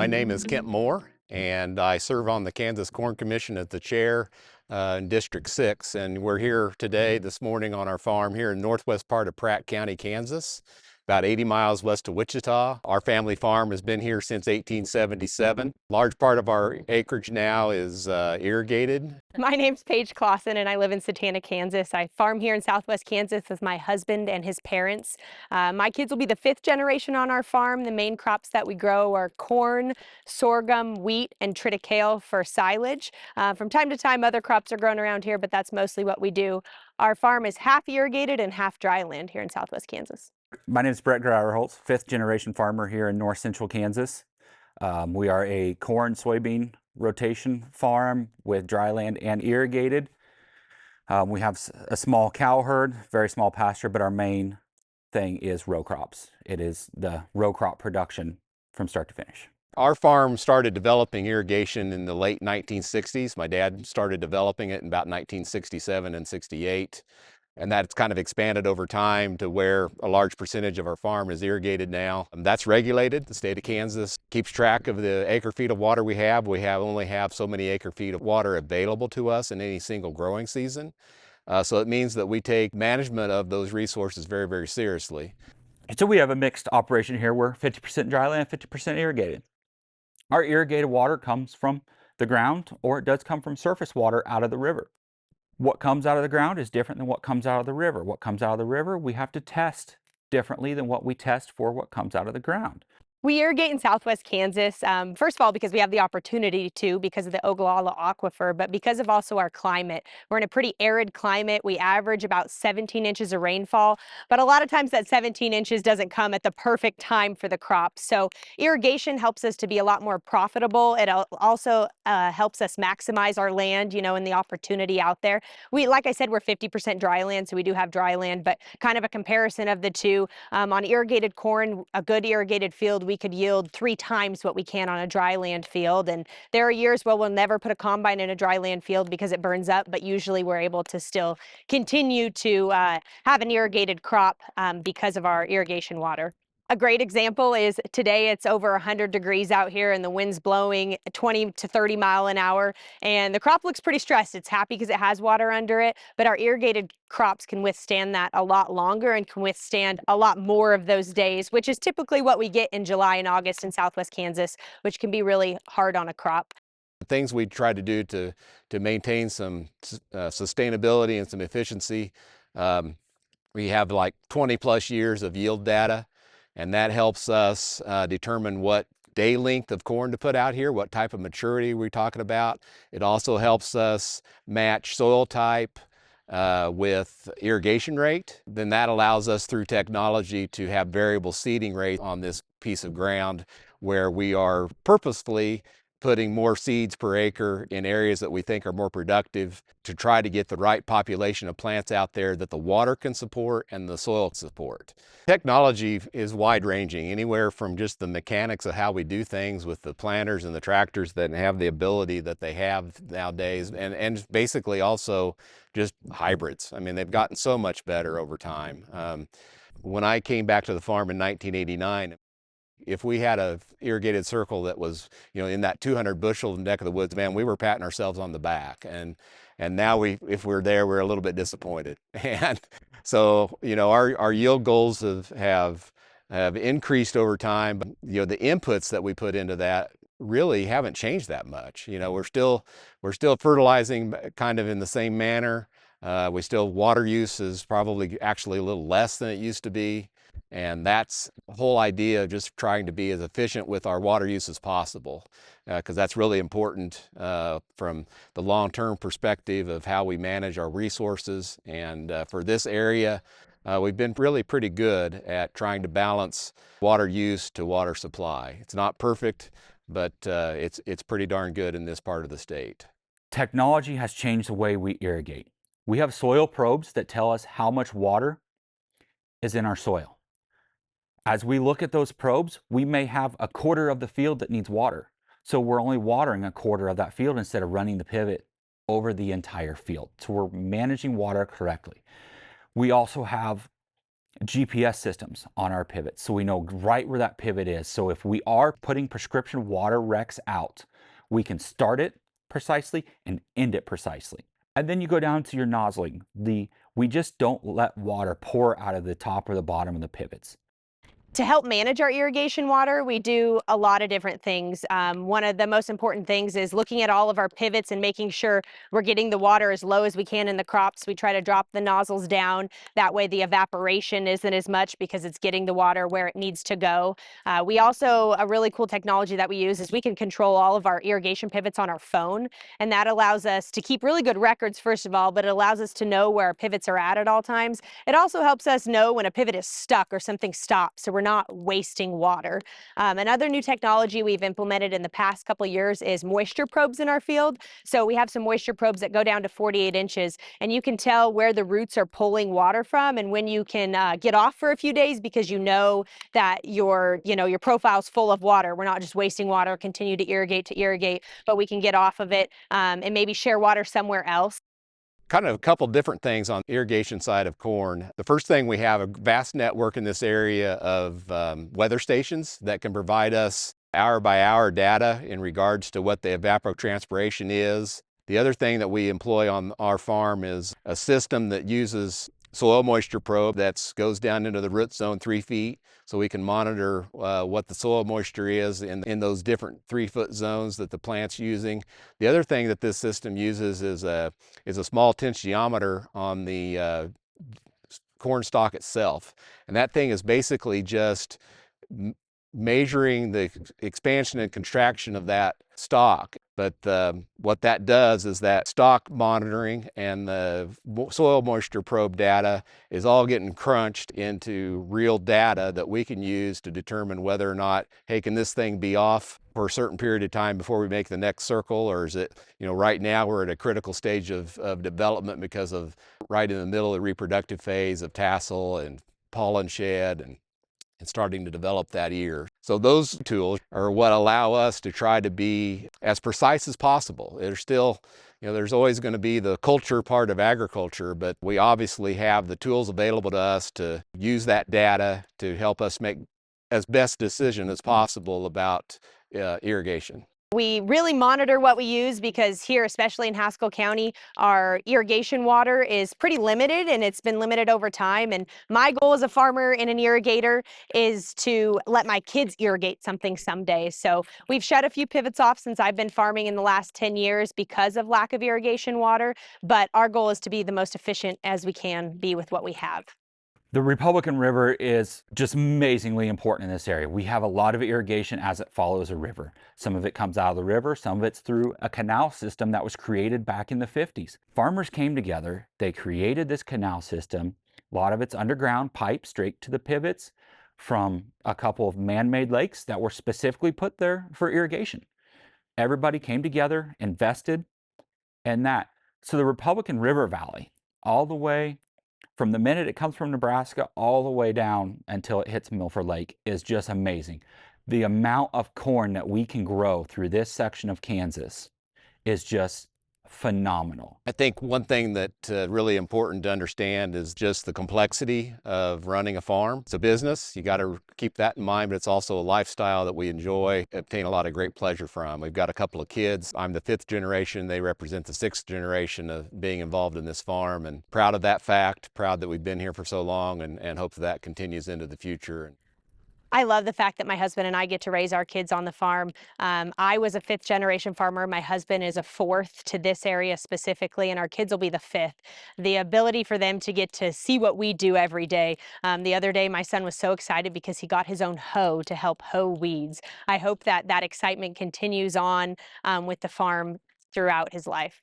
My name is Kent Moore, and I serve on the Kansas Corn Commission as the chair in District 6. And we're here today, this morning, on our farm here in northwest part of Pratt County, Kansas, about 80 miles west of Wichita. Our family farm has been here since 1877. Large part of our acreage now is irrigated. My name's Paige Clausen, and I live in Satana, Kansas. I farm here in southwest Kansas with my husband and his parents. My kids will be the 5th generation on our farm. The main crops that we grow are corn, sorghum, wheat, and triticale for silage. From time to time, other crops are grown around here, but that's mostly what we do. Our farm is half irrigated and half dry land here in southwest Kansas. My name is Brett Grauerholz, 5th generation farmer here in north central Kansas. We are a corn soybean rotation farm with dry land and irrigated. We have a small cow herd, very small pasture, but our main thing is row crops. It is the row crop production from start to finish. Our farm started developing irrigation in the late 1960s. My dad started developing it in about 1967 and 68. And that's kind of expanded over time to where a large percentage of our farm is irrigated now. That's regulated. The state of Kansas keeps track of the acre feet of water we have. We only have so many acre feet of water available to us in any single growing season. So it means that we take management of those resources very, very seriously. So we have a mixed operation here. We're 50% dry land, 50% irrigated. Our irrigated water comes from the ground, or it does come from surface water out of the river. What comes out of the ground is different than what comes out of the river. What comes out of the river, we have to test differently than what we test for what comes out of the ground. We irrigate in southwest Kansas, first of all, because we have the opportunity to, because of the Ogallala Aquifer, but because of also our climate. We're in a pretty arid climate. We average about 17 inches of rainfall, but a lot of times that 17 inches doesn't come at the perfect time for the crop. So irrigation helps us to be a lot more profitable. It also helps us maximize our land, and the opportunity out there. Like I said, we're 50% dry land, so we do have dry land, but kind of a comparison of the two. On irrigated corn, a good irrigated field, we could yield 3 times what we can on a dry land field. And there are years where we'll never put a combine in a dry land field because it burns up, but usually we're able to still continue to have an irrigated crop because of our irrigation water. A great example is today it's over 100 degrees out here and the wind's blowing 20 to 30 mile an hour, and the crop looks pretty stressed. It's happy because it has water under it, but our irrigated crops can withstand that a lot longer and can withstand a lot more of those days, which is typically what we get in July and August in southwest Kansas, which can be really hard on a crop. The things we try to do to maintain some sustainability and some efficiency, we have like 20 plus years of yield data. And that helps us determine what day length of corn to put out here, what type of maturity we're talking about. It also helps us match soil type with irrigation rate. Then that allows us through technology to have variable seeding rate on this piece of ground where we are purposefully putting more seeds per acre in areas that we think are more productive to try to get the right population of plants out there that the water can support and the soil can support. Technology is wide-ranging, anywhere from just the mechanics of how we do things with the planters and the tractors that have the ability that they have nowadays, and basically also just hybrids. I mean, they've gotten so much better over time. When I came back to the farm in 1989, if we had a irrigated circle that was, in that 200 bushel neck of the woods, man, we were patting ourselves on the back. And now if we're there, we're a little bit disappointed. And so, our yield goals have increased over time. But, the inputs that we put into that really haven't changed that much. We're still fertilizing kind of in the same manner. Water use is probably actually a little less than it used to be. And that's the whole idea of just trying to be as efficient with our water use as possible, because that's really important from the long-term perspective of how we manage our resources. And for this area, we've been really pretty good at trying to balance water use to water supply. It's not perfect, but it's pretty darn good in this part of the state. Technology has changed the way we irrigate. We have soil probes that tell us how much water is in our soil. As we look at those probes, we may have a quarter of the field that needs water. So we're only watering a quarter of that field instead of running the pivot over the entire field. So we're managing water correctly. We also have GPS systems on our pivots, so we know right where that pivot is. So if we are putting prescription water recs out, we can start it precisely and end it precisely. And then you go down to your nozzling. We just don't let water pour out of the top or the bottom of the pivots. To help manage our irrigation water, we do a lot of different things. One of the most important things is looking at all of our pivots and making sure we're getting the water as low as we can in the crops. We try to drop the nozzles down. That way the evaporation isn't as much because it's getting the water where it needs to go. We also, a really cool technology that we use is we can control all of our irrigation pivots on our phone. And that allows us to keep really good records, first of all, but it allows us to know where our pivots are at all times. It also helps us know when a pivot is stuck or something stops, so we're not wasting water. Another new technology we've implemented in the past couple of years is moisture probes in our field. So we have some moisture probes that go down to 48 inches, and you can tell where the roots are pulling water from and when you can get off for a few days because you know that your profile's full of water. We're not just wasting water, continue to irrigate, but we can get off of it and maybe share water somewhere else. Kind of a couple different things on the irrigation side of corn. The first thing, we have a vast network in this area of weather stations that can provide us hour by hour data in regards to what the evapotranspiration is. The other thing that we employ on our farm is a system that uses soil moisture probe that goes down into the root zone 3 feet, so we can monitor what the soil moisture is in those different 3-foot zones that the plant's using. The other thing that this system uses is a small tensiometer on the corn stalk itself, and that thing is basically just measuring the expansion and contraction of that stalk. But what that does is that stalk monitoring and the soil moisture probe data is all getting crunched into real data that we can use to determine whether or not, hey, can this thing be off for a certain period of time before we make the next circle, or is it, right now we're at a critical stage of development because of right in the middle of the reproductive phase of tassel and pollen shed and starting to develop that ear. So those tools are what allow us to try to be as precise as possible. There's still, there's always going to be the culture part of agriculture, but we obviously have the tools available to us to use that data to help us make as best decision as possible about irrigation. We really monitor what we use because here, especially in Haskell County, our irrigation water is pretty limited and it's been limited over time. And my goal as a farmer and an irrigator is to let my kids irrigate something someday. So we've shut a few pivots off since I've been farming in the last 10 years because of lack of irrigation water. But our goal is to be the most efficient as we can be with what we have. The Republican River is just amazingly important in this area. We have a lot of irrigation as it follows a river. Some of it comes out of the river, some of it's through a canal system that was created back in the 50s. Farmers came together, they created this canal system. A lot of it's underground, piped straight to the pivots from a couple of man-made lakes that were specifically put there for irrigation. Everybody came together, invested in that. So the Republican River Valley, all the way from the minute it comes from Nebraska all the way down until it hits Milford Lake, is just amazing. The amount of corn that we can grow through this section of Kansas is just phenomenal. I think one thing that's really important to understand is just the complexity of running a farm. It's a business, you got to keep that in mind, but it's also a lifestyle that we enjoy, obtain a lot of great pleasure from. We've got a couple of kids. I'm the 5th generation, they represent the 6th generation of being involved in this farm, and proud of that fact, proud that we've been here for so long, and hope that continues into the future. I love the fact that my husband and I get to raise our kids on the farm. I was a 5th generation farmer. My husband is a 4th to this area specifically, and our kids will be the 5th. The ability for them to get to see what we do every day. The other day, my son was so excited because he got his own hoe to help hoe weeds. I hope that that excitement continues on with the farm throughout his life.